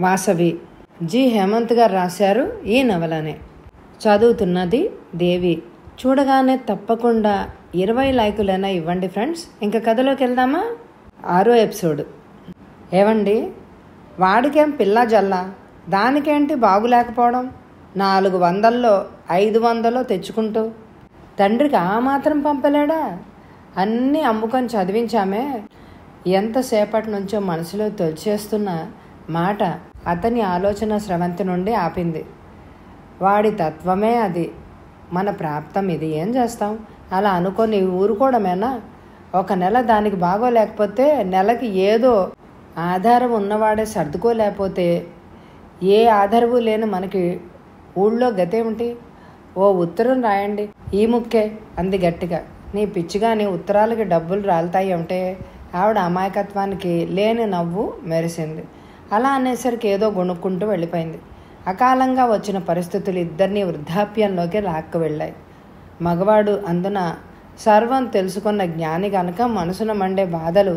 Vasavi G. Hemant గారు రాశారు ఈ నవలని. చదువుతున్నది దేవి. చూడగానే తప్పకుండా 20 లైకులైనా ఇవ్వండి ఫ్రెండ్స్. ఇంకా కథలోకి వెళ్దామా? 6వ ఎపిసోడ్. ఏవండి, వాడికేం పిల్ల జల్లా, దానికేంటి బాగులేకపోవడం? 400లో 500 తెచ్చుకుంటూ తండ్రికి ఆ మాత్రం పంపలేడా? అన్నీ అమ్ముకొని చదివించామే. ఎంతసేపటి నుంచో మనసులో తొలిచేస్తున్న మాట అతని ఆలోచన స్రవంతి నుండి ఆపింది. వాడి తత్వమే అది. మన ప్రాప్తం ఇది, ఏం చేస్తాం? అలా అనుకొని ఊరుకోవడమేనా? ఒక నెల దానికి బాగోలేకపోతే నెలకి ఏదో ఆధారం ఉన్నవాడే సర్దుకోలేకపోతే ఏ ఆధారము లేని మనకి ఊళ్ళో గతేమిటి? ఓ ఉత్తరం రాయండి ఈ ముక్కే అంది గట్టిగా. నీ పిచ్చిగాని ఉత్తరాలకి డబ్బులు రాలుతాయి అంటే? ఆవిడ అమాయకత్వానికి లేని నవ్వు మెరిసింది. అలా అనేసరికి ఏదో గొణుక్కుంటూ వెళ్ళిపోయింది. అకాలంగా వచ్చిన పరిస్థితులు ఇద్దరినీ వృద్ధాప్యంలోకి లాక్కు వెళ్ళాయి. మగవాడు అందున సర్వం తెలుసుకున్న జ్ఞాని కనుక మనసున మండే బాధలు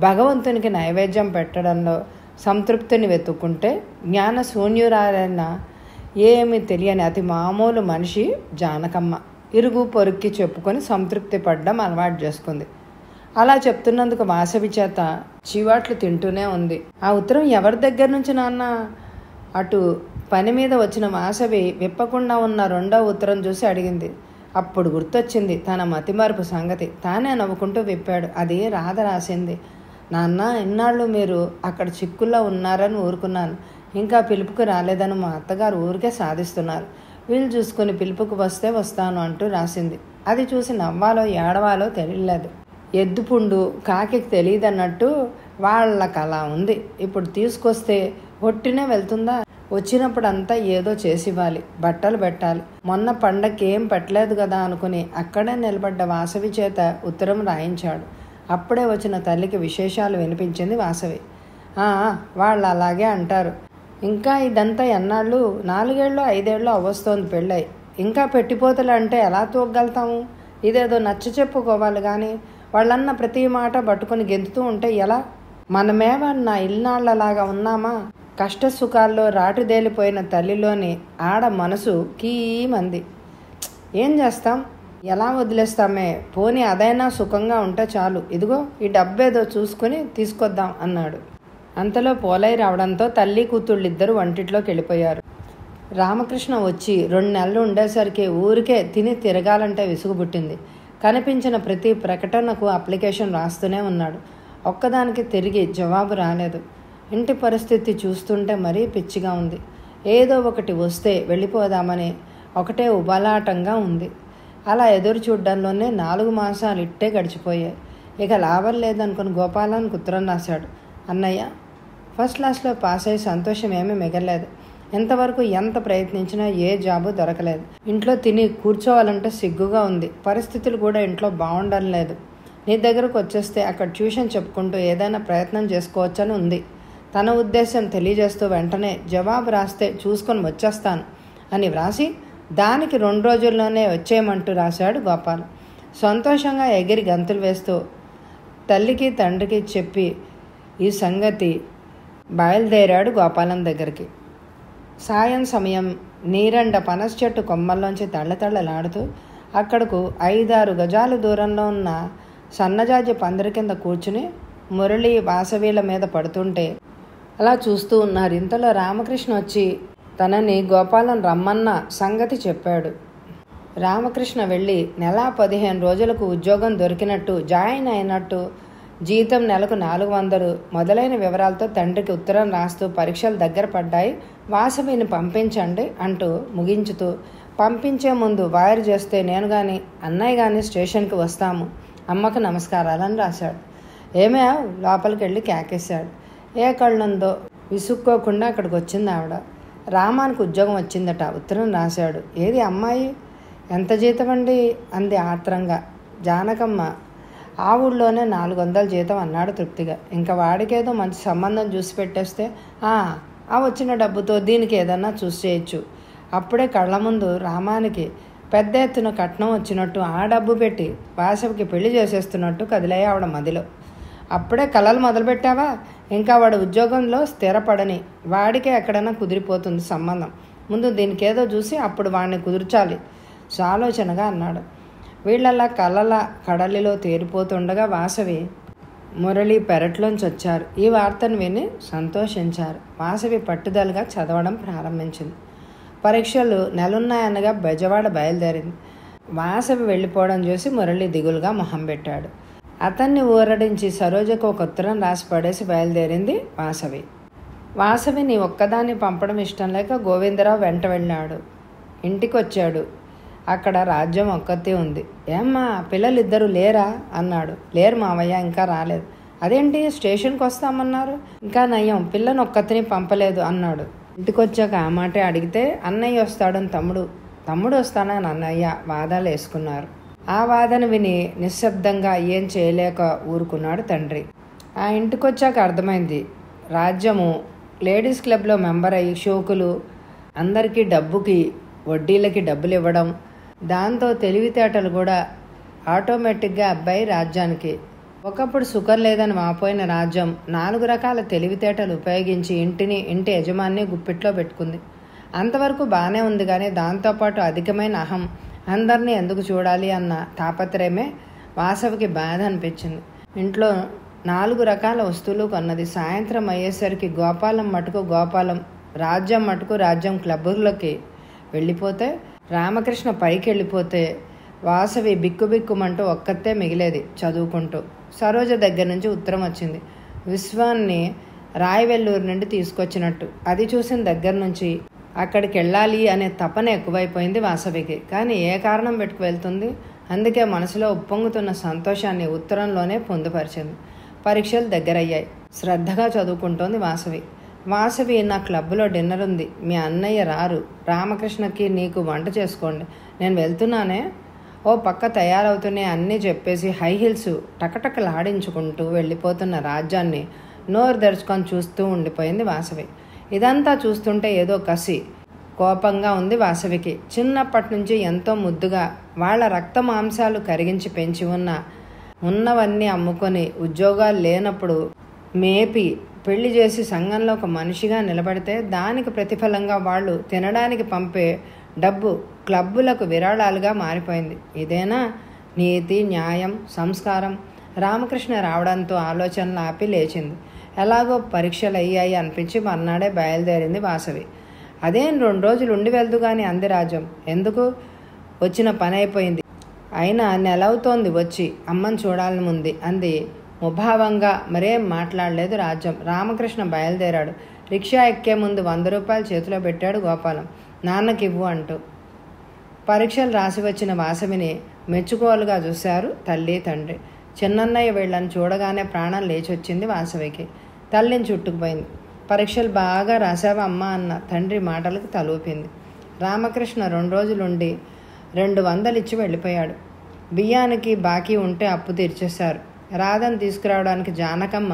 భగవంతునికి నైవేద్యం పెట్టడంలో సంతృప్తిని వెతుక్కుంటే, జ్ఞాన శూన్యురాలైన ఏమీ తెలియని అతి మామూలు మనిషి జానకమ్మ ఇరుగు పొరుక్కి చెప్పుకొని సంతృప్తి పడ్డం అలవాటు చేసుకుంది. అలా చెప్తున్నందుకు వాసవి చేత చీవాట్లు తింటూనే ఉంది. ఆ ఉత్తరం ఎవరి దగ్గర నుంచి నాన్న? అటు పని మీద వచ్చిన వాసవి విప్పకుండా ఉన్న 2వ ఉత్తరం చూసి అడిగింది. అప్పుడు గుర్తొచ్చింది తన మతిమరుపు సంగతి. తానే నవ్వుకుంటూ విప్పాడు. అది రాధ రాసింది. నాన్న, ఇన్నాళ్ళు మీరు అక్కడ చిక్కుల్లో ఉన్నారని ఊరుకున్నాను. ఇంకా పిలుపుకు రాలేదని మా అత్తగారు ఊరికే సాధిస్తున్నారు. వీళ్ళు చూసుకుని పిలుపుకు వస్తే వస్తాను అంటూ రాసింది. అది చూసి నవ్వాలో ఏడవాలో తెలియలేదు. ఎద్దుపుండు కాకి తెలియదన్నట్టు వాళ్ళకి అలా ఉంది. ఇప్పుడు తీసుకొస్తే ఒట్టినే వెళ్తుందా? వచ్చినప్పుడు అంతా ఏదో చేసివ్వాలి, బట్టలు పెట్టాలి. మొన్న పండక్కి ఏం పెట్టలేదు కదా అనుకుని అక్కడే నిలబడ్డ వాసవి చేత ఉత్తరం రాయించాడు. అప్పుడే వచ్చిన తల్లికి విశేషాలు వినిపించింది వాసవి. వాళ్ళు అలాగే అంటారు. ఇంకా ఇదంతా ఎన్నాళ్ళు? 4 ఏళ్ళు 5 ఏళ్ళు అవ్వస్తోంది పెళ్ళై. ఇంకా పెట్టిపోతలు అంటే ఎలా తూగలుగుతాము? ఇదేదో నచ్చ చెప్పుకోవాలి కానీ వాళ్ళన్న ప్రతి మాట పట్టుకుని గెంతుతూ ఉంటే ఎలా? మనమేమన్నా ఇల్నాళ్లలాగా ఉన్నామా? కష్టసుఖాల్లో రాటుదేలిపోయిన తల్లిలోని ఆడ మనసు కీమంది. ఏం చేస్తాం? ఎలా వదిలేస్తామే? పోనీ అదైనా సుఖంగా ఉంటే చాలు. ఇదిగో ఈ డబ్బేదో చూసుకుని తీసుకొద్దాం అన్నాడు. అంతలో పోలయ్య రావడంతో తల్లి కూతుళ్ళిద్దరూ వంటిట్లోకి వెళ్ళిపోయారు. రామకృష్ణ వచ్చి 2 నెలలు ఉండేసరికి ఊరికే తిని తిరగాలంటే విసుగు పుట్టింది. కనిపించిన ప్రతి ప్రకటనకు అప్లికేషన్ రాస్తూనే ఉన్నాడు. ఒక్కదానికి తిరిగి జవాబు రాలేదు. ఇంటి పరిస్థితి చూస్తుంటే మరీ పిచ్చిగా ఉంది. ఏదో ఒకటి వస్తే వెళ్ళిపోదామని ఒకటే ఉబలాటంగా ఉంది. అలా ఎదురు చూడ్డంలోనే 4 మాసాలు ఇట్టే గడిచిపోయాయి. ఇక లాభం లేదనుకుని గోపాలానికి ఉత్తరం రాశాడు. అన్నయ్య, ఫస్ట్ క్లాస్లో పాస్ అయ్యి సంతోషం ఏమీ మిగలేదు. ఎంతవరకు ఎంత ప్రయత్నించినా ఏ జాబు దొరకలేదు. ఇంట్లో తిని కూర్చోవాలంటే సిగ్గుగా ఉంది. పరిస్థితులు కూడా ఇంట్లో బాగుండడం లేదు. నీ దగ్గరకు వచ్చేస్తే అక్కడ ట్యూషన్ చెప్పుకుంటూ ఏదైనా ప్రయత్నం చేసుకోవచ్చని ఉంది. తన ఉద్దేశం తెలియజేస్తూ వెంటనే జవాబు రాస్తే చూసుకొని వచ్చేస్తాను అని వ్రాసి దానికి 2 రోజుల్లోనే వచ్చేయమంటూ రాశాడు గోపాల్. సంతోషంగా ఎగిరి గంతులు వేస్తూ తల్లికి తండ్రికి చెప్పి ఈ సంగతి బయలుదేరాడు గోపాలం దగ్గరికి. సాయం సమయం నీరండ పనస చెట్టు కొమ్మల్లోంచి తళ్ళతళ్ళలాడుతూ అక్కడకు 5-6 గజాల దూరంలో ఉన్న సన్నజాజి పందిరి కింద కూర్చుని మురళి వాసవీల మీద పడుతుంటే అలా చూస్తూ ఉన్నారు. ఇంతలో రామకృష్ణ వచ్చి తనని గోపాలం రమ్మన్న సంగతి చెప్పాడు. రామకృష్ణ వెళ్ళి నెల 15 రోజులకు ఉద్యోగం దొరికినట్టు, జాయిన్ అయినట్టు, జీతం నెలకు 400 మొదలైన వివరాలతో తండ్రికి ఉత్తరం రాస్తూ పరీక్షలు దగ్గర పడ్డాయి, వాసవిని పంపించండి అంటూ ముగించుతూ, పంపించే ముందు వైర్ చేస్తే నేను కానీ అన్నయ్య కానీ స్టేషన్కి వస్తాము, అమ్మకు నమస్కారాలని రాశాడు. ఏమే లోపలికి వెళ్ళి కేకేశాడు. ఏ కళ్ళందో విసుక్కోకుండా అక్కడికి వచ్చింది ఆవిడ. రామానికి ఉద్యోగం వచ్చిందట, ఉత్తరం రాశాడు. ఏది అమ్మాయి? ఎంత జీతం అండి అంది ఆత్రంగా. జానకమ్మ ఆ ఊళ్ళోనే 400 జీతం అన్నాడు తృప్తిగా. ఇంకా వాడికేదో మంచి సంబంధం చూసి పెట్టేస్తే ఆ వచ్చిన డబ్బుతో దీనికి ఏదన్నా చూసి చేయొచ్చు. అప్పుడే కళ్ళ ముందు రామానికి పెద్ద ఎత్తున కట్నం వచ్చినట్టు, ఆ డబ్బు పెట్టి వాసవికి పెళ్లి చేసేస్తున్నట్టు కదిలే ఆవిడ మదిలో. అప్పుడే కలలు మొదలుపెట్టావా? ఇంకా వాడు ఉద్యోగంలో స్థిరపడని, వాడికే ఎక్కడైనా కుదిరిపోతుంది సంబంధం. ముందు దీనికేదో చూసి అప్పుడు వాడిని కుదుర్చాలి సాలోచనగా అన్నాడు. వీళ్ళలా కలల కడలిలో తేరిపోతుండగా వాసవి, మురళి పెరట్లోంచి వచ్చారు. ఈ వార్తను విని సంతోషించారు. వాసవి పట్టుదలగా చదవడం ప్రారంభించింది. పరీక్షలు నెలున్నాయనగా బెజవాడ బయలుదేరింది. వాసవి వెళ్ళిపోవడం చూసి మురళి దిగులుగా మొహం పెట్టాడు. అతన్ని ఊరడించి సరోజకు ఒక ఉత్తరం రాసి పడేసి బయలుదేరింది వాసవి. వాసవిని ఒక్కదాన్ని పంపడం ఇష్టం లేక గోవిందరావు వెంట వెళ్ళాడు. ఇంటికి వచ్చాడు. అక్కడ రాజ్యం ఒక్కతే ఉంది. ఏమ్మా, పిల్లలిద్దరూ లేరా అన్నాడు. లేరు మావయ్య, ఇంకా రాలేదు. అదేంటి, స్టేషన్కి వస్తామన్నారు? ఇంకా నయం, పిల్లని ఒక్కతిని పంపలేదు అన్నాడు. ఇంటికి వచ్చాక ఆ మాటే అడిగితే అన్నయ్య వస్తాడని తమ్ముడు వస్తానని అన్నయ్య వాదాలు వేసుకున్నారు. ఆ వాదన విని నిశ్శబ్దంగా ఏం చేయలేక ఊరుకున్నాడు తండ్రి. ఆ ఇంటికి వచ్చాక అర్థమైంది, రాజ్యము లేడీస్ క్లబ్లో మెంబర్ అయ్యి షోకులు, అందరికీ డబ్బుకి వడ్డీలకి డబ్బులు ఇవ్వడం, దాంతో తెలివితేటలు కూడా ఆటోమేటిక్గా అబ్బాయి రాజ్యానికి. ఒకప్పుడు సుఖం లేదని వాపోయిన రాజ్యం 4 రకాల తెలివితేటలు ఉపయోగించి ఇంటి యజమాన్ని గుప్పిట్లో పెట్టుకుంది. అంతవరకు బాగానే ఉంది, కానీ దాంతోపాటు అధికమైన అహం, అందరినీ ఎందుకు చూడాలి అన్న తాపత్రయమే వాసవికి బాధ అనిపించింది. ఇంట్లో 4 రకాల వస్తువులు కొన్నది. సాయంత్రం అయ్యేసరికి గోపాలం మటుకు గోపాలం, రాజ్యం మటుకు రాజ్యం క్లబ్బుల్లోకి వెళ్ళిపోతే, రామకృష్ణ పైకి వెళ్ళిపోతే వాసవి బిక్కుబిక్కుమంటూ ఒక్కతే మిగిలేది చదువుకుంటూ. సరోజ దగ్గర నుంచి ఉత్తరం వచ్చింది, విశ్వాన్ని రాయవెల్లూరు నుండి తీసుకొచ్చినట్టు. అది చూసిన దగ్గర నుంచి అక్కడికి వెళ్ళాలి అనే తపన ఎక్కువైపోయింది వాసవికి. కానీ ఏ కారణం పెట్టుకు వెళ్తుంది? అందుకే మనసులో ఉప్పొంగుతున్న సంతోషాన్ని ఉత్తరంలోనే పొందుపరిచింది. పరీక్షలు దగ్గరయ్యాయి. శ్రద్ధగా చదువుకుంటోంది వాసవి. వాసవి, నా క్లబ్లో డిన్నర్ ఉంది, మీ అన్నయ్య రారు, రామకృష్ణకి నీకు వంట చేసుకోండి, నేను వెళ్తున్నానే. ఓ పక్క తయారవుతూనే అన్నీ చెప్పేసి హై హీల్స్ టకటకలాడించుకుంటూ వెళ్ళిపోతున్న రాజ్యాన్ని నోరు తెరుచుకొని చూస్తూ ఉండిపోయింది వాసవి. ఇదంతా చూస్తుంటే ఏదో కసి, కోపంగా ఉంది వాసవికి. చిన్నప్పటి నుంచి ఎంతో ముద్దుగా వాళ్ళ రక్త మాంసాలు కరిగించి పెంచి ఉన్నవన్నీ అమ్ముకొని ఉద్యోగాలు లేనప్పుడు మేపి పెళ్లి చేసి సంఘంలో ఒక మనిషిగా నిలబడితే దానికి ప్రతిఫలంగా వాళ్ళు తినడానికి పంపే డబ్బు క్లబ్బులకు విరాళాలుగా మారిపోయింది. ఇదేనా నీతి, న్యాయం, సంస్కారం? రామకృష్ణ రావడంతో ఆలోచనలు ఆపి లేచింది. ఎలాగో పరీక్షలు అయ్యాయి అనిపించి మర్నాడే బయలుదేరింది వాసవి. అదేం 2 రోజులు ఉండి వెళ్దు కానీ అంది రాజ్యం. ఎందుకు, వచ్చిన పని అయిపోయింది, అయినా నెలవుతోంది వచ్చి, అమ్మని చూడాలని ఉంది అంది ముభావంగా. మరేం మాట్లాడలేదు రాజ్యం. రామకృష్ణ బయలుదేరాడు. రిక్షా ఎక్కే ముందు 100 రూపాయలు చేతిలో పెట్టాడు గోపాలం, నాన్నకివ్వు అంటూ. పరీక్షలు రాసి వచ్చిన వాసవిని మెచ్చుకోలుగా చూశారు తల్లి తండ్రి. చిన్నన్నయ్య వీళ్ళని చూడగానే ప్రాణం లేచొచ్చింది వాసవికి. తల్లిని చుట్టుకుపోయింది. పరీక్షలు బాగా రాసావా అమ్మా అన్న తండ్రి మాటలకు తలూపింది. రామకృష్ణ 2 రోజులుండి 200 ఇచ్చి వెళ్ళిపోయాడు. బియ్యానికి బాకీ ఉంటే అప్పు తీర్చేశారు. రాధను తీసుకురావడానికి జానకమ్మ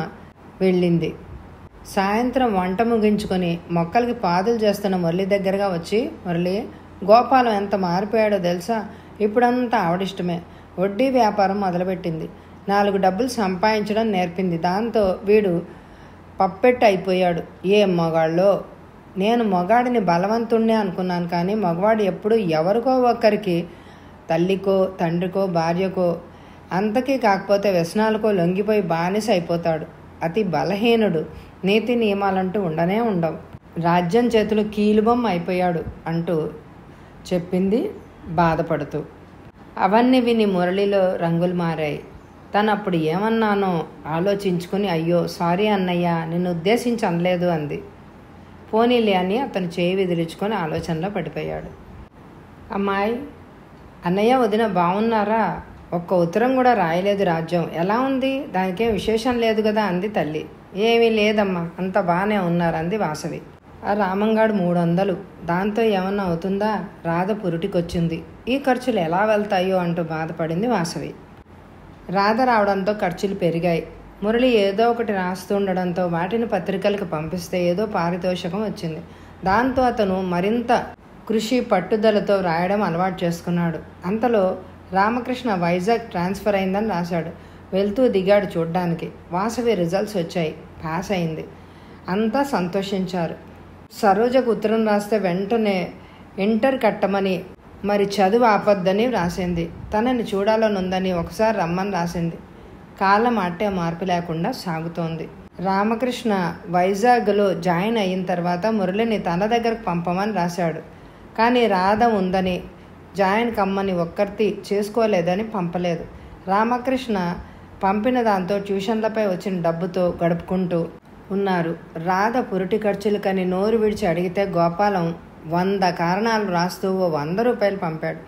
వెళ్ళింది. సాయంత్రం వంట ముగించుకొని మొక్కలకి పాదులు చేస్తున్న మురళి దగ్గరగా వచ్చి, మురళి, గోపాలం ఎంత మారిపోయాడో తెలుసా? ఇప్పుడంతా ఆవిడిష్టమే. వడ్డీ వ్యాపారం మొదలుపెట్టింది. 4 డబ్బులు సంపాదించడం నేర్పింది. దాంతో వీడు పప్పెట్టు అయిపోయాడు. ఏం మొగాళ్ళో! నేను మొగాడిని బలవంతుణ్ణే అనుకున్నాను, కానీ మగవాడు ఎప్పుడు ఎవరికో ఒకరికి, తల్లికో తండ్రికో భార్యకో, అంతకీ కాకపోతే వ్యసనాలకో లొంగిపోయి బానిస అయిపోతాడు. అతి బలహీనుడు. నీతి నియమాలంటూ ఉండనే ఉండవు. రాజ్యం చేతులు కీలుబొమ్మ అయిపోయాడు అంటూ చెప్పింది బాధపడుతూ. అవన్నీ విని మురళిలో రంగులు మారాయి. తను అప్పుడు ఏమన్నానో ఆలోచించుకుని, అయ్యో సారీ అన్నయ్య, నిన్ను ఉద్దేశించి అనలేదు అంది. పోనీలే అని అతను చేయి విదిలించుకొని ఆలోచనలో పడిపోయాడు. అమ్మాయి, అన్నయ్య వదిన బాగున్నారా? ఒక్క ఉత్తరం కూడా రాయలేదు రాజ్యం. ఎలా ఉంది? దానికేం విశేషం లేదు కదా అంది తల్లి. ఏమీ లేదమ్మా, అంత బాగానే ఉన్నారు అంది వాసవి. ఆ రామంగాడు 300, దాంతో ఏమన్నా అవుతుందా? రాధ పురుటికొచ్చింది. ఈ ఖర్చులు ఎలా వెళ్తాయో అంటూ బాధపడింది వాసవి. రాధ రావడంతో ఖర్చులు పెరిగాయి. మురళి ఏదో ఒకటి రాస్తుండడంతో వాటిని పత్రికలకు పంపిస్తే ఏదో పారితోషికం వచ్చింది. దాంతో అతను మరింత కృషి పట్టుదలతో రాయడం అలవాటు చేసుకున్నాడు. అంతలో రామకృష్ణ వైజాగ్ ట్రాన్స్ఫర్ అయిందని రాశాడు. వెళ్తూ దిగాడు చూడ్డానికి. వాసవి రిజల్ట్స్ వచ్చాయి, పాస్ అయింది. అంతా సంతోషించారు. సరోజకు ఉత్తరం రాస్తే వెంటనే ఇంటర్ కట్టమని, మరి చదువు ఆపొద్దని రాసింది. తనని చూడాలనుందని ఒకసారి రమ్మని రాసింది. కాలం అట్టే మార్పు లేకుండా సాగుతోంది. రామకృష్ణ వైజాగ్లో జాయిన్ అయిన తర్వాత మురళిని తన దగ్గరకు పంపమని రాశాడు. కానీ రాధ ఉందని, జాయిన్ కమ్మని ఒక్కర్తి చేసుకోలేదని పంపలేదు. రామకృష్ణ పంపిన దాంతో ట్యూషన్లపై వచ్చిన డబ్బుతో గడుపుకుంటూ ఉన్నారు. రాధ పురిటి ఖర్చులకని నోరు విడిచి అడిగితే గోపాలం 100 కారణాలు రాస్తూ 100 రూపాయలు పంపాడు.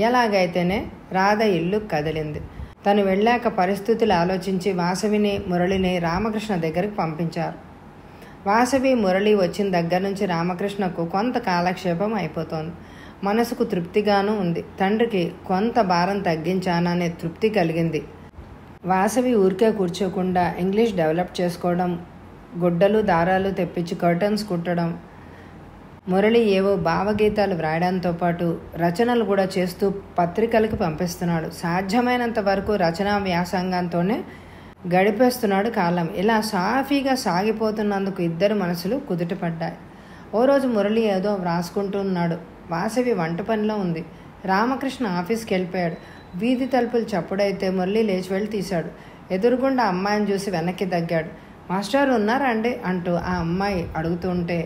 ఎలాగైతేనే రాధ ఇల్లు కదిలింది. తను వెళ్ళాక పరిస్థితులు ఆలోచించి వాసవిని, మురళిని రామకృష్ణ దగ్గరికి పంపించారు. వాసవి, మురళి వచ్చిన దగ్గర నుంచి రామకృష్ణకు కొంత కాలక్షేపం అయిపోతోంది. మనసుకు తృప్తిగానూ ఉంది. తండ్రికి కొంత భారం తగ్గించాననే తృప్తి కలిగింది. వాసవి ఊరికే కూర్చోకుండా ఇంగ్లీష్ డెవలప్ చేసుకోవడం, గుడ్డలు దారాలు తెప్పించి కర్టన్స్ కుట్టడం, మురళి ఏవో భావగీతాలు వ్రాయడంతో పాటు రచనలు కూడా చేస్తూ పత్రికలకు పంపిస్తున్నాడు. సాధ్యమైనంత వరకు రచనా వ్యాసంగంతోనే గడిపేస్తున్నాడు కాలం. ఇలా సాఫీగా సాగిపోతున్నందుకు ఇద్దరు మనసులు కుదుటపడ్డాయి. ఓ రోజు మురళి ఏదో వ్రాసుకుంటున్నాడు. వాసవి వంట పనిలో ఉంది. రామకృష్ణ ఆఫీస్కి వెళ్ళిపోయాడు. వీధి తలుపులు చప్పుడైతే మురళి లేచి వెళ్ళి తీశాడు. ఎదురుగుండా అమ్మాయిని చూసి వెనక్కి తగ్గాడు. మాస్టర్ ఉన్నారా అండి అంటూ ఆ అమ్మాయి అడుగుతుంటే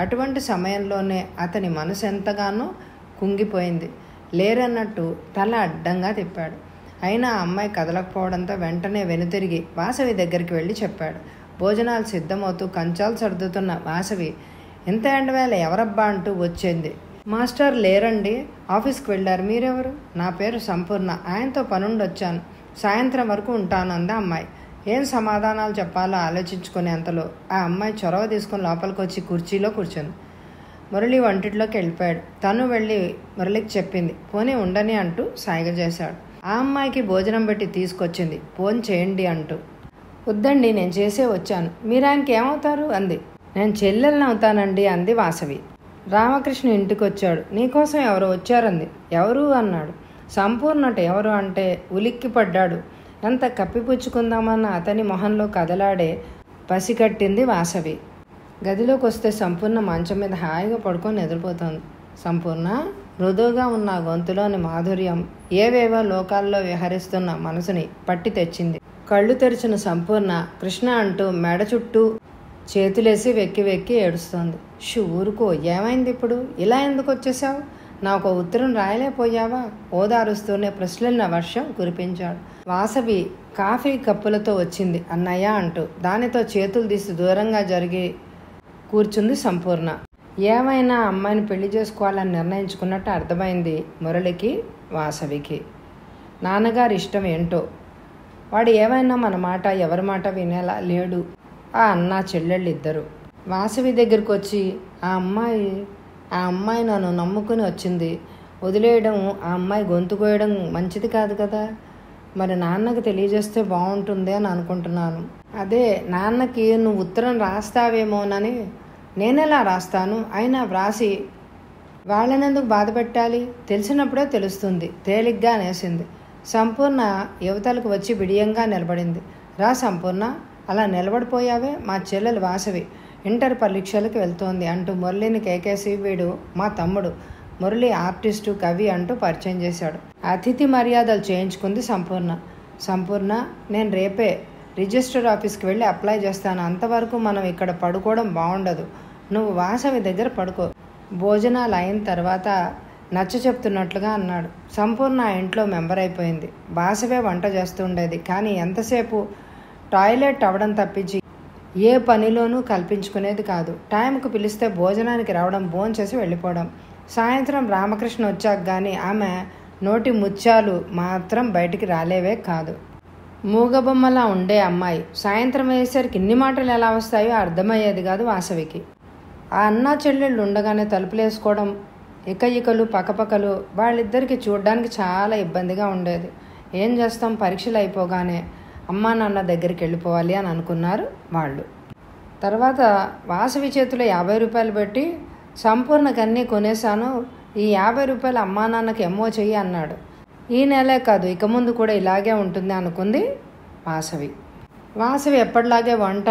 అటువంటి సమయంలోనే అతని మనసు ఎంతగానో కుంగిపోయింది. లేరన్నట్టు తల అడ్డంగా తిప్పాడు. అయినా ఆ అమ్మాయి కదలకపోవడంతో వెంటనే వెనుతిరిగి వాసవి దగ్గరికి వెళ్ళి చెప్పాడు. భోజనాలు సిద్ధమవుతూ కంచాలు సర్దుతున్న వాసవి, ఎంత ఎండవేళ ఎవరబ్బా అంటూ వచ్చింది. మాస్టర్ లేరండి, ఆఫీస్కి వెళ్ళారు. మీరెవరు? నా పేరు సంపూర్ణ, ఆయనతో పనుండి వచ్చాను. సాయంత్రం వరకు ఉంటాను అంది అమ్మాయి. ఏం సమాధానాలు చెప్పాలో ఆలోచించుకునే అంతలో ఆ అమ్మాయి చొరవ తీసుకుని లోపలికి వచ్చి కుర్చీలో కూర్చుంది. మురళి వంటిట్లోకి వెళ్ళిపోయాడు. తను వెళ్ళి మురళికి చెప్పింది. పోనీ ఉండని అంటూ సాయిగ చేశాడు. ఆ అమ్మాయికి భోజనం పెట్టి తీసుకొచ్చింది. ఫోన్ చేయండి అంటూ. వద్దండి, నేను చేసే వచ్చాను. మీరు ఆయనకి ఏమవుతారు అంది. నేను చెల్లెల్ని అవుతానండి అంది వాసవి. రామకృష్ణ ఇంటికి వచ్చాడు. నీకోసం ఎవరు వచ్చారంది. ఎవరు అన్నాడు. సంపూర్ణట ఎవరు అంటే ఉలిక్కి పడ్డాడు. ఎంత కప్పిపుచ్చుకుందామన్న అతని మొహంలో కదలాడే పసికట్టింది వాసవి. గదిలోకి వస్తే సంపూర్ణ మంచం మీద హాయిగా పడుకొని నిద్రపోతోంది. సంపూర్ణ మృదువుగా ఉన్న గొంతులోని మాధుర్యం ఏవేవో లోకాల్లో విహరిస్తున్న మనసుని పట్టి తెచ్చింది. కళ్ళు తెరిచిన సంపూర్ణ కృష్ణ అంటూ మెడ చుట్టూ చేతులేసి వెక్కి వెక్కి ఏడుస్తోంది. ఊరుకో, ఏమైంది ఇప్పుడు? ఇలా ఎందుకు వచ్చేసావు? నాకు ఉత్తరం రాయలేకపోయావా? ఓదారుస్తూనే ప్రశ్నల వర్షం కురిపించాడు. వాసవి కాఫీ కప్పులతో వచ్చింది. అన్నయ్య అంటూ దానితో చేతులు తీసి దూరంగా జరిగి కూర్చుంది సంపూర్ణ. ఏమైనా అమ్మాయిని పెళ్లి చేసుకోవాలని నిర్ణయించుకున్నట్టు అర్థమైంది మురళికి, వాసవికి. నాన్నగారి ఇష్టం ఏంటో, వాడు ఏమైనా మన మాట ఎవరి మాట వినేలా లేడు. ఆ అన్న చెల్లెళ్ళు ఇద్దరు వాసవి దగ్గరికి వచ్చి ఆ అమ్మాయి నన్ను నమ్ముకుని వచ్చింది, వదిలేయడం, ఆ అమ్మాయి గొంతు కోయడం మంచిది కాదు కదా. మరి నాన్నకు తెలియజేస్తే బాగుంటుంది అని అనుకుంటున్నాను. అదే నాన్నకి నువ్వు ఉత్తరం రాస్తావేమోనని. నేనెలా రాస్తాను? అయినా వ్రాసి వాళ్ళనెందుకు బాధ పెట్టాలి? తెలిసినప్పుడే తెలుస్తుంది తేలిగ్గా అనేసింది. సంపూర్ణ యువతలకు వచ్చి బిడియంగా నిలబడింది. రా సంపూర్ణ, అలా నిలబడిపోయావే? మా చెల్లెలు వాసవి ఇంటర్ పరీక్షలకు వెళ్తోంది అంటూ మురళిని కేకేసి, వీడు మా తమ్ముడు మురళి, ఆర్టిస్టు, కవి అంటూ పరిచయం చేశాడు. అతిథి మర్యాదలు చేయించుకుంది సంపూర్ణ. సంపూర్ణ, నేను రేపే రిజిస్టర్ ఆఫీస్కి వెళ్ళి అప్లై చేస్తాను. అంతవరకు మనం ఇక్కడ పడుకోవడం బాగుండదు. నువ్వు వాసవి దగ్గర పడుకో. భోజనాలు అయిన తర్వాత నచ్చ చెప్తున్నట్లుగా అన్నాడు. సంపూర్ణ ఆ ఇంట్లో మెంబర్ అయిపోయింది. వాసవే వంట చేస్తుండేది. కానీ ఎంతసేపు టాయిలెట్ అవ్వడం తప్పించి ఏ పనిలోనూ కల్పించుకునేది కాదు. టైంకు పిలిస్తే భోజనానికి రావడం, భోంచేసి వెళ్ళిపోవడం. సాయంత్రం రామకృష్ణ వచ్చాక కానీ ఆమె నోటి ముత్యాలు మాత్రం బయటికి రాలేవే కాదు. మూగబొమ్మలా ఉండే అమ్మాయి సాయంత్రం అయ్యేసరికి ఇన్ని మాటలు ఎలా వస్తాయో అర్థమయ్యేది కాదు వాసవికి. ఆ అన్నా చెల్లెళ్ళు ఉండగానే తలుపులేసుకోవడం, ఇకలు పక్కపక్కలు వాళ్ళిద్దరికి చూడడానికి చాలా ఇబ్బందిగా ఉండేది. ఏం చేస్తాం, పరీక్షలు అయిపోగానే అమ్మా నాన్న దగ్గరికి వెళ్ళిపోవాలి అని అనుకున్నారు వాళ్ళు. తర్వాత వాసవి చేతిలో 50 రూపాయలు పెట్టి, సంపూర్ణకన్నీ కొనేశాను, ఈ 50 రూపాయలు అమ్మా నాన్నకి ఎమ్మో చెయ్యి అన్నాడు. ఈ నెలే కాదు, ఇక ముందు కూడా ఇలాగే ఉంటుంది అనుకుంది వాసవి. వాసవి ఎప్పటిలాగే వంట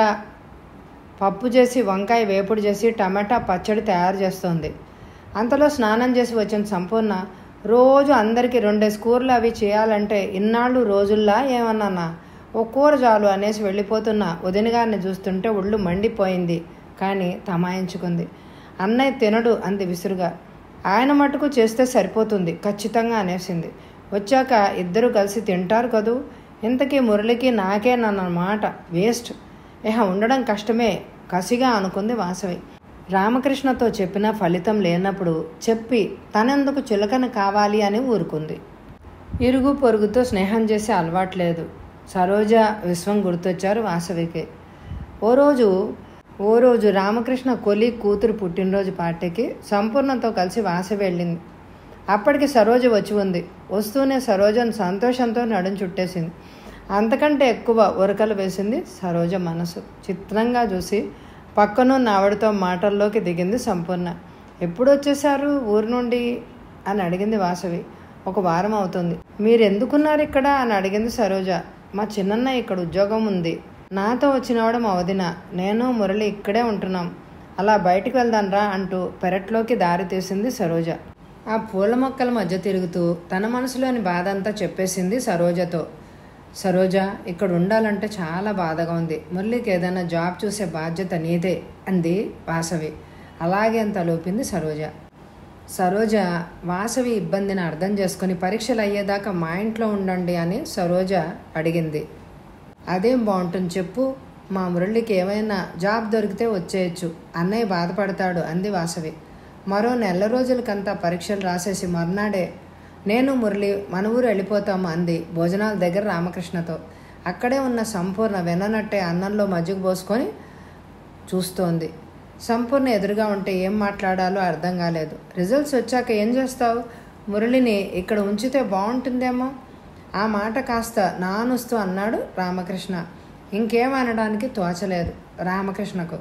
పప్పు చేసి, వంకాయ వేపుడు చేసి, టమాటా పచ్చడి తయారు చేస్తోంది. అంతలో స్నానం చేసి వచ్చిన సంపూర్ణ రోజు అందరికీ 2 కూరలు అవి చేయాలంటే ఇన్నాళ్ళు రోజుల్లా ఏమన్నానా, ఓ కూర చాలు అనేసి వెళ్ళిపోతున్న వదిన గారిని చూస్తుంటే ఒళ్ళు మండిపోయింది. కానీ తమాయించుకుంది. అన్నయ్య తినడు అంది విసురుగా. ఆయన మటుకు చేస్తే సరిపోతుంది ఖచ్చితంగా అనేసింది. వచ్చాక ఇద్దరు కలిసి తింటారు కదూ. ఇంతకీ మురళికి నాకేనన్నమాట వేస్ట్. ఉండడం కష్టమే కసిగా అనుకుంది వాసవి. రామకృష్ణతో చెప్పినా ఫలితం లేనప్పుడు చెప్పి తనెందుకు చులకన కావాలి అని ఊరుకుంది. ఇరుగు పొరుగుతో స్నేహం చేసే అలవాట్లేదు. సరోజ, విశ్వం గుర్తొచ్చారు వాసవికి. ఓ రోజు రామకృష్ణ కొలి కూతురు పుట్టినరోజు పార్టీకి సంపూర్ణతో కలిసి వాసవి వెళ్ళింది. అప్పటికి సరోజ వచ్చి ఉంది. వస్తూనే సరోజను సంతోషంతో నడుం చుట్టేసింది. అంతకంటే ఎక్కువ ఉరకలు వేసింది సరోజ మనసు. చిత్రంగా చూసి పక్కనున్న ఆవిడతో మాటల్లోకి దిగింది సంపూర్ణ. ఎప్పుడు వచ్చేశారు ఊరు నుండి అని అడిగింది వాసవి. 1 వారం అవుతుంది. మీరెందుకున్నారు ఇక్కడ అని అడిగింది సరోజ. మా చిన్నన్న ఇక్కడ ఉద్యోగం ఉంది. నాతో వచ్చినవాడు మా వదిన. నేను మురళి ఇక్కడే ఉంటున్నాం. అలా బయటికి వెళ్దాన్రా అంటూ పెరట్లోకి దారి తీసింది సరోజ. ఆ పూల మొక్కల మధ్య తిరుగుతూ తన మనసులోని బాధ అంతా చెప్పేసింది సరోజతో. సరోజ, ఇక్కడ ఉండాలంటే చాలా బాధగా ఉంది. మురళికి ఏదైనా జాబ్ చూసే బాధ్యత నీదే అంది వాసవి. అలాగే అంత లోపింది సరోజ. సరోజ వాసవి ఇబ్బందిని అర్థం చేసుకుని పరీక్షలు అయ్యేదాకా మా ఇంట్లో ఉండండి అని సరోజ అడిగింది. అదేం బాగుంటుంది చెప్పు. మా మురళికి ఏమైనా జాబ్ దొరికితే వచ్చేయచ్చు. అన్నయ్య బాధపడతాడు అంది వాసవి. మరో నెల రోజులకంతా పరీక్షలు రాసేసి మర్నాడే నేను మురళి మన ఊరు వెళ్ళిపోతాము అంది భోజనాల దగ్గర రామకృష్ణతో. అక్కడే ఉన్న సంపూర్ణ విననట్టే అన్నంలో మజ్జిగ పోసుకొని చూస్తోంది. సంపూర్ణ ఎదురుగా ఉంటే ఏం మాట్లాడాలో అర్థం కాలేదు. రిజల్ట్స్ వచ్చాక ఏం చేస్తావు? మురళిని ఇక్కడ ఉంచితే బాగుంటుందేమో. ఆ మాట కాస్త నానుస్తూ అన్నాడు రామకృష్ణ. ఇంకేమనడానికి తోచలేదు రామకృష్ణకు.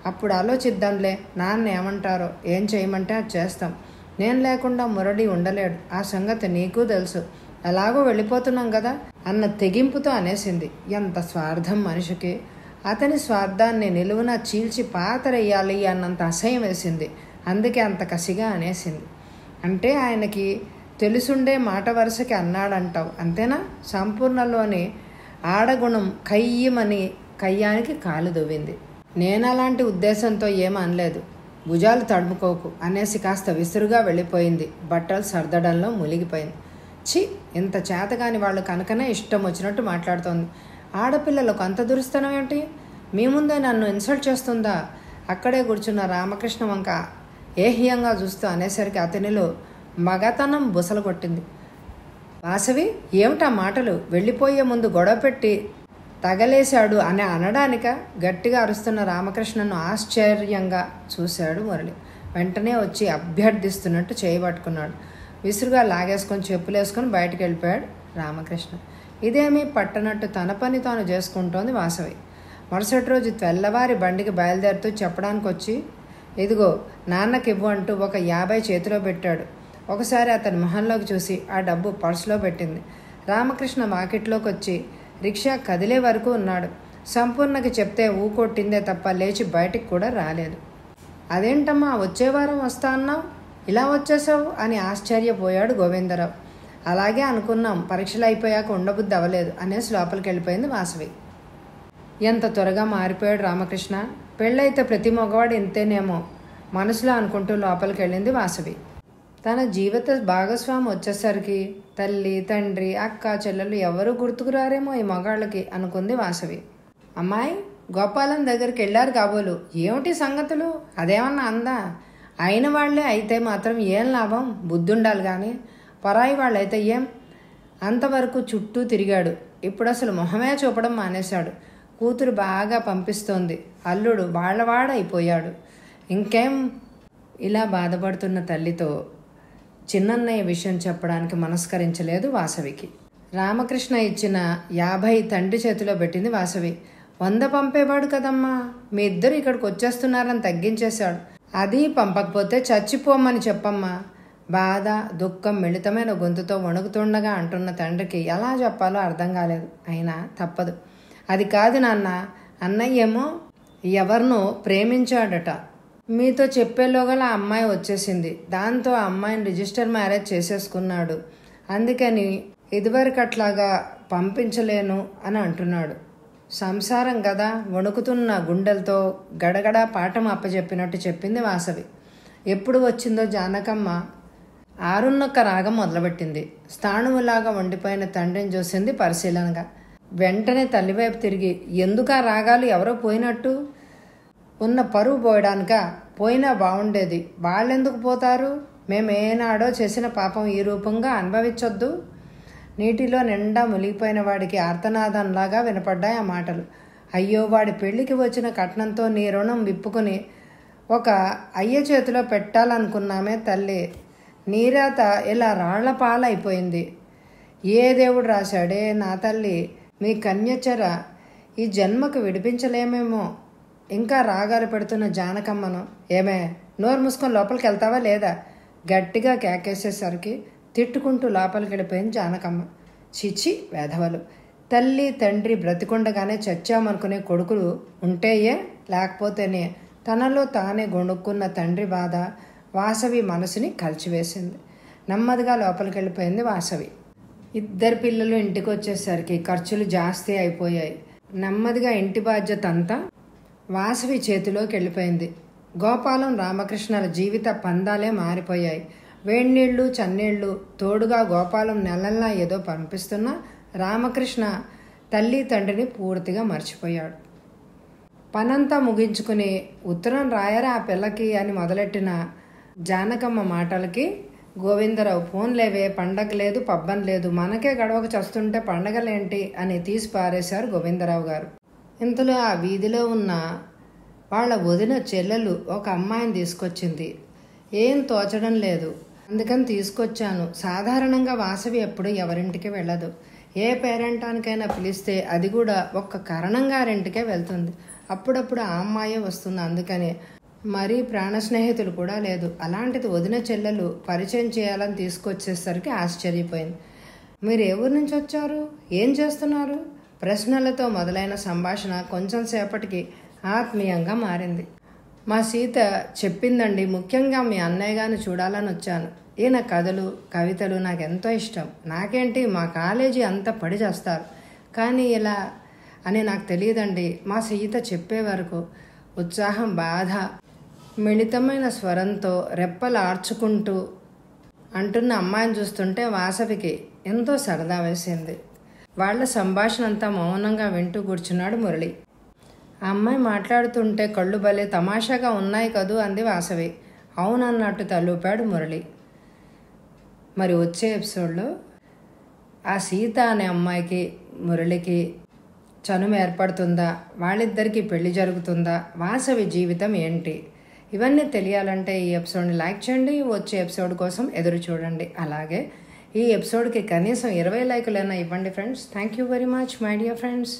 అప్పుడు ఆలోచిద్దాంలే, నాన్న ఏమంటారో, ఏం చేయమంటే అది చేస్తాం. నేను లేకుండా మురళి ఉండలేడు. ఆ సంగతి నీకు తెలుసు. ఎలాగో వెళ్ళిపోతున్నాం కదా అన్న తెగింపుతో అనేసింది. ఎంత స్వార్థం మనిషికి. అతని స్వార్థాన్ని నిలువున చీల్చి పాతరేయాలి అన్నంత అసహ్యం వేసింది. అందుకే అంత కసిగా అనేసింది. అంటే ఆయనకి తెలుసుండే మాట వరుసకి అన్నాడంటావు అంతేనా? సంపూర్ణలోని ఆడగుణం కయ్యమని కయ్యానికి కాలు దువ్వింది. నేనలాంటి ఉద్దేశంతో ఏమనలేదు. భుజాలు తడుముకోకు అనేసి కాస్త విసురుగా వెళ్ళిపోయింది. బట్టలు సర్దడంలో మునిగిపోయింది. ఛీ, ఇంత చేతగాని వాళ్ళు కనుకనే ఇష్టం వచ్చినట్టు మాట్లాడుతోంది. ఆడపిల్లలకు అంత దురుస్తనం ఏంటి? మీ ముందే నన్ను ఇన్సల్ట్ చేస్తుందా? అక్కడే కూర్చున్న రామకృష్ణ వంక ఏహ్యంగా చూస్తూ అనేసరికి అతనిలో మగతనం బుసలు కొట్టింది. వాసవి, ఏమిటా మాటలు? వెళ్ళిపోయే ముందు గొడవ పెట్టి తగలేశాడు అని అనడానిక? గట్టిగా అరుస్తున్న రామకృష్ణను ఆశ్చర్యంగా చూశాడు మురళి. వెంటనే వచ్చి అభ్యర్థిస్తున్నట్టు చేయబట్టుకున్నాడు. విసురుగా లాగేసుకొని చెప్పులేసుకొని బయటికి వెళ్ళిపోయాడు రామకృష్ణ. ఇదేమీ పట్టనట్టు తన పని తాను చేసుకుంటోంది వాసవి. మరుసటి రోజు తెల్లవారి బండికి బయలుదేరుతూ చెప్పడానికి వచ్చి, ఇదిగో నాన్నకివ్వు అంటూ ఒక 50 చేతిలో పెట్టాడు. ఒకసారి అతని మొహంలోకి చూసి ఆ డబ్బు పర్సులో పెట్టింది. రామకృష్ణ మార్కెట్లోకి వచ్చి రిక్షా కదిలే వరకు ఉన్నాడు. సంపూర్ణకి చెప్తే ఊకొట్టిందే తప్ప లేచి బయటికి కూడా రాలేదు. అదేంటమ్మా, వచ్చే వారం వస్తా అన్నావు, ఇలా వచ్చేసావు అని ఆశ్చర్యపోయాడు గోవిందరావు. అలాగే అనుకున్నాం, పరీక్షలు అయిపోయాక ఉండబుద్ధి అవ్వలేదు అనేసి లోపలికి వెళ్ళిపోయింది వాసవి. ఎంత త్వరగా మారిపోయాడు రామకృష్ణ. పెళ్ళైతే ప్రతి మగవాడు ఇంతేనేమో మనసులో అనుకుంటూ లోపలికి వెళ్ళింది వాసవి. తన జీవిత భాగస్వామి వచ్చేసరికి తల్లి, తండ్రి, అక్క, చెల్లెలు ఎవరూ గుర్తుకురారేమో ఈ మగాళ్ళకి అనుకుంది వాసవి. అమ్మాయి, గోపాలం దగ్గరికి వెళ్ళారు కాబోలు. ఏమిటి సంగతులు? అదేమన్నా అందా? అయిన వాళ్లే అయితే మాత్రం ఏం లాభం? బుద్ధుండాలి కానీ. పరాయి వాళ్ళైతే ఏం? అంతవరకు చుట్టూ తిరిగాడు. ఇప్పుడు అసలు మొహమే చూపడం మానేశాడు. కూతురు బాగా పంపిస్తోంది. అల్లుడు వాళ్లవాడైపోయాడు. ఇంకేం? ఇలా బాధపడుతున్న తల్లితో చిన్నన్నయ్య విషయం చెప్పడానికి మనస్కరించలేదు వాసవికి. రామకృష్ణ ఇచ్చిన 50 తండ్రి చేతిలో పెట్టింది వాసవి. 100 పంపేవాడు కదమ్మా, మీ ఇద్దరు ఇక్కడికి వచ్చేస్తున్నారని తగ్గించేశాడు. అది పంపకపోతే చచ్చిపోమని చెప్పమ్మా. బాధ దుఃఖం మిళితమైన గొంతుతో వణుకుతుండగా అంటున్న తండ్రికి ఎలా చెప్పాలో అర్థం కాలేదు. అయినా తప్పదు. అది కాదు నాన్న, అన్నయ్య ఏమో ఎవరినో ప్రేమించాడట. మీతో చెప్పేలోగల ఆ అమ్మాయి వచ్చేసింది. దాంతో ఆ అమ్మాయిని రిజిస్టర్ మ్యారేజ్ చేసేసుకున్నాడు. అందుకని ఇదివరకట్లాగా పంపించలేను అని అంటున్నాడు. సంసారం కదా, వణుకుతున్న గుండెలతో గడగడా పాఠం అప్పచెప్పినట్టు చెప్పింది వాసవి. ఎప్పుడు వచ్చిందో జానకమ్మ ఆరున్నొక్క రాగం మొదలుపెట్టింది. స్థాణువులాగా వండిపోయిన తండ్రిని చూసింది పరిశీలనగా. వెంటనే తల్లివైపు తిరిగి, ఎందుకు ఆ రాగాలు ఎవరో పోయినట్టు? ఉన్న పరువు పోయడానిక? పోయినా బాగుండేది. వాళ్ళెందుకు పోతారు? మేమేనాడో చేసిన పాపం ఈ రూపంగా అనుభవించొద్దు. నీటిలో నిండా మునిగిపోయిన వాడికి ఆర్తనాదంలాగా వినపడ్డాయి ఆ మాటలు. అయ్యో, వాడి పెళ్లికి వచ్చిన కట్నంతో నీ రుణం విప్పుకుని ఒక అయ్య చేతిలో పెట్టాలనుకున్నామే తల్లి. నీరాత ఇలా రాళ్ల పాలైపోయింది. ఏ దేవుడు రాశాడే నా తల్లి మీ కన్యచర ఈ జన్మకు విడిపించలేమేమో. ఇంకా రాగాలు పెడుతున్న జానకమ్మను, ఏమే నోరు మూసుకొని లోపలికి వెళ్తావా లేదా? గట్టిగా కేకేసేసరికి తిట్టుకుంటూ లోపలికి వెళ్ళిపోయింది జానకమ్మ. చిచి వేధవలు. తల్లి తండ్రి బ్రతికుండగానే చచ్చామనుకునే కొడుకులు ఉంటేయే, లేకపోతేనే తనలో తానే గొణుక్కున్న తండ్రి బాధ వాసవి మనసుని కలిచివేసింది. నెమ్మదిగా లోపలికి వెళ్ళిపోయింది వాసవి. ఇద్దరు పిల్లలు ఇంటికి వచ్చేసరికి ఖర్చులు జాస్తి అయిపోయాయి. నెమ్మదిగా ఇంటి బాధ్యత అంతా వాసవి చేతిలోకి వెళ్ళిపోయింది. గోపాలం రామకృష్ణల జీవిత పందాలే మారిపోయాయి. వేడినీళ్ళు చన్నీళ్ళు తోడుగా గోపాలం నెలల్లా ఏదో పంపిస్తున్నా రామకృష్ణ తల్లి తండ్రిని పూర్తిగా మర్చిపోయాడు. పనంతా ముగించుకుని ఉత్తరం రాయరా ఆ పిల్లకి అని మొదలెట్టిన జానకమ్మ మాటలకి గోవిందరావు, ఫోన్ లేవే, పండగ లేదు పబ్బం లేదు, మనకే గడవక చస్తుంటే పండగలేంటి అని తీసి పారేశారు గోవిందరావు గారు. ఇంతలో ఆ వీధిలో ఉన్న వాళ్ళ వదిన చెల్లెలు ఒక అమ్మాయిని తీసుకొచ్చింది. ఏం తోచడం లేదు, అందుకని తీసుకొచ్చాను. సాధారణంగా వాసవి ఎప్పుడు ఎవరింటికి వెళ్ళదు. ఏ పేరెంటానికైనా పిలిస్తే అది కూడా ఒక్క కరణం గారింటికే వెళ్తుంది. అప్పుడప్పుడు ఆ అమ్మాయే వస్తుంది. అందుకని మరీ ప్రాణ స్నేహితులు కూడా లేదు. అలాంటిది వదిన చెల్లెలు పరిచయం చేయాలని తీసుకొచ్చేసరికి ఆశ్చర్యపోయింది. మీరు ఏ ఊరి నుంచి వచ్చారు, ఏం చేస్తున్నారు? ప్రశ్నలతో మొదలైన సంభాషణ కొంచెం సేపటికి ఆత్మీయంగా మారింది. మా సీత చెప్పిందండి, ముఖ్యంగా మీ అన్నయ్య గారిని చూడాలని వచ్చాను. ఈయన కథలు కవితలు నాకెంతో ఇష్టం. నాకేంటి, మా కాలేజీ అంతా పడి చేస్తారు, కానీ ఇలా అని నాకు తెలియదండి. మా సీత చెప్పే వరకు ఉత్సాహం బాధ మిళితమైన స్వరంతో రెప్పలు ఆర్చుకుంటూ అంటున్న అమ్మాయిని చూస్తుంటే వాసవికి ఎంతో సరదా వేసింది. వాళ్ల సంభాషణ అంతా మౌనంగా వింటూ కూర్చున్నాడు మురళి. ఆ అమ్మాయి మాట్లాడుతుంటే కళ్ళు భలే తమాషాగా ఉన్నాయి కదూ అంది వాసవి. అవునన్నట్టు తలూపాడు మురళి. మరి వచ్చే ఎపిసోడ్లో ఆ సీత అనే అమ్మాయికి మురళికి చనుము ఏర్పడుతుందా, వాళ్ళిద్దరికీ పెళ్లి జరుగుతుందా, వాసవి జీవితం ఏంటి, ఇవన్నీ తెలియాలంటే ఈ ఎపిసోడ్ని లైక్ చేయండి. వచ్చే ఎపిసోడ్ కోసం ఎదురు చూడండి. అలాగే ఈ ఎపిసోడ్కి కనీసం 20 లైకులైనా ఇవ్వండి friends. Thank you very much my dear friends.